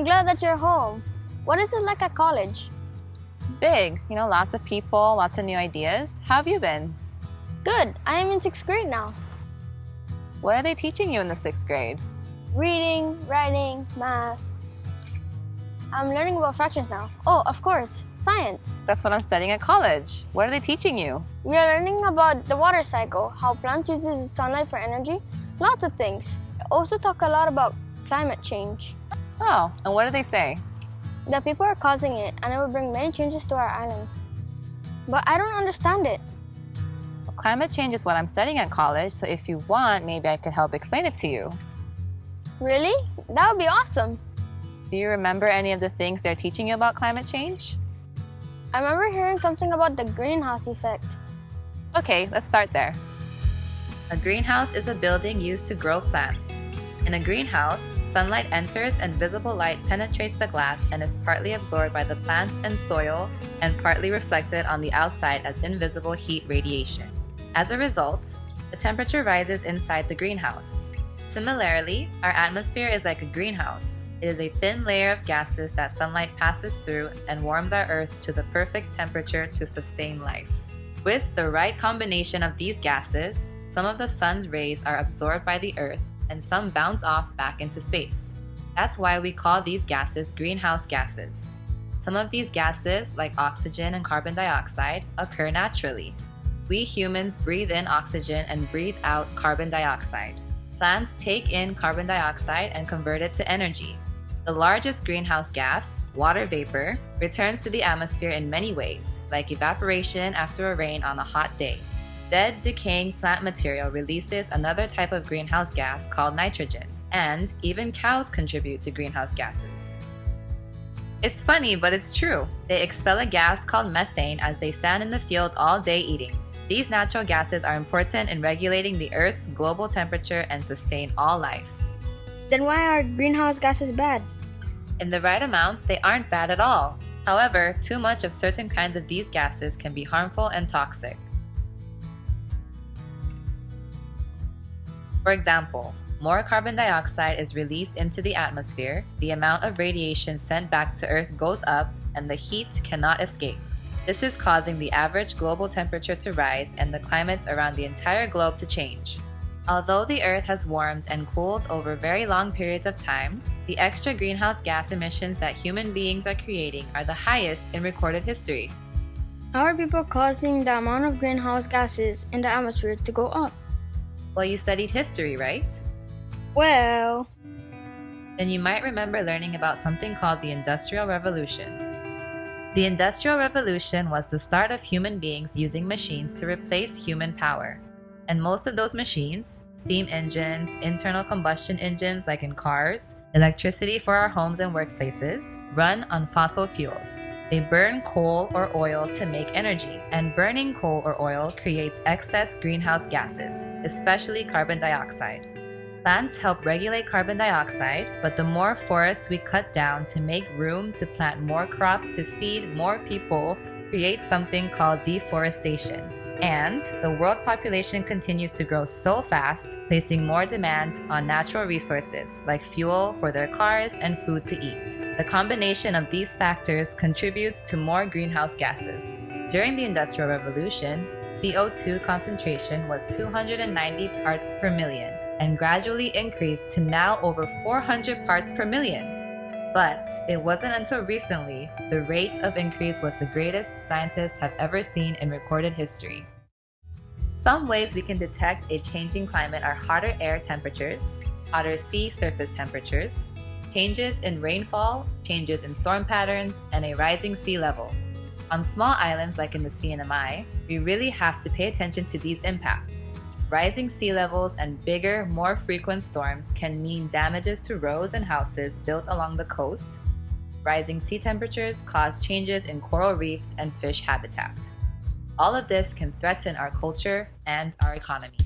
I'm glad that you're home. What is it like at college? Big, lots of people, lots of new ideas. How have you been? Good. I am in 6th grade now. What are they teaching you in the 6th grade? Reading, writing, math. I'm learning about fractions now. Oh, of course, science. That's what I'm studying at college. What are they teaching you? We are learning about the water cycle, how plants use sunlight for energy, lots of things. I also talk a lot about climate change. Oh, and what do they say? That people are causing it and it will bring many changes to our island. But I don't understand it. Well, climate change is what I'm studying at college, so if you want, maybe I could help explain it to you. Really? That would be awesome. Do you remember any of the things they're teaching you about climate change? I remember hearing something about the greenhouse effect. Okay, let's start there. A greenhouse is a building used to grow plants. In a greenhouse, sunlight enters and visible light penetrates the glass and is partly absorbed by the plants and soil and partly reflected on the outside as invisible heat radiation. As a result, the temperature rises inside the greenhouse. Similarly, our atmosphere is like a greenhouse. It is a thin layer of gases that sunlight passes through and warms our Earth to the perfect temperature to sustain life. With the right combination of these gases, some of the sun's rays are absorbed by the Earth and some bounce off back into space. That's why we call these gases greenhouse gases. Some of these gases, like oxygen and carbon dioxide, occur naturally. We humans breathe in oxygen and breathe out carbon dioxide. Plants take in carbon dioxide and convert it to energy. The largest greenhouse gas, water vapor, returns to the atmosphere in many ways, like evaporation after a rain on a hot day. Dead, decaying plant material releases another type of greenhouse gas called nitrogen, and even cows contribute to greenhouse gases. It's funny, but it's true. They expel a gas called methane as they stand in the field all day eating. These natural gases are important in regulating the Earth's global temperature and sustain all life. Then why are greenhouse gases bad? In the right amounts, they aren't bad at all. However, too much of certain kinds of these gases can be harmful and toxic. For example, more carbon dioxide is released into the atmosphere, the amount of radiation sent back to Earth goes up, and the heat cannot escape. This is causing the average global temperature to rise and the climates around the entire globe to change. Although the Earth has warmed and cooled over very long periods of time, the extra greenhouse gas emissions that human beings are creating are the highest in recorded history. How are people causing the amount of greenhouse gases in the atmosphere to go up? Well, you studied history, right? Well, Then you might remember learning about something called the Industrial Revolution. The Industrial Revolution was the start of human beings using machines to replace human power. And most of those machines, steam engines, internal combustion engines like in cars, electricity for our homes and workplaces, run on fossil fuels. They burn coal or oil to make energy, and burning coal or oil creates excess greenhouse gases, especially carbon dioxide. Plants help regulate carbon dioxide, but the more forests we cut down to make room to plant more crops to feed more people creates something called deforestation. And the world population continues to grow so fast, placing more demand on natural resources like fuel for their cars and food to eat. The combination of these factors contributes to more greenhouse gases. During the Industrial Revolution, CO2 concentration was 290 parts per million and gradually increased to now over 400 parts per million. But it wasn't until recently the rate of increase was the greatest scientists have ever seen in recorded history. Some ways we can detect a changing climate are hotter air temperatures, hotter sea surface temperatures, changes in rainfall, changes in storm patterns, and a rising sea level. On small islands like in the CNMI, we really have to pay attention to these impacts. Rising sea levels and bigger, more frequent storms can mean damages to roads and houses built along the coast. Rising sea temperatures cause changes in coral reefs and fish habitat. All of this can threaten our culture and our economy.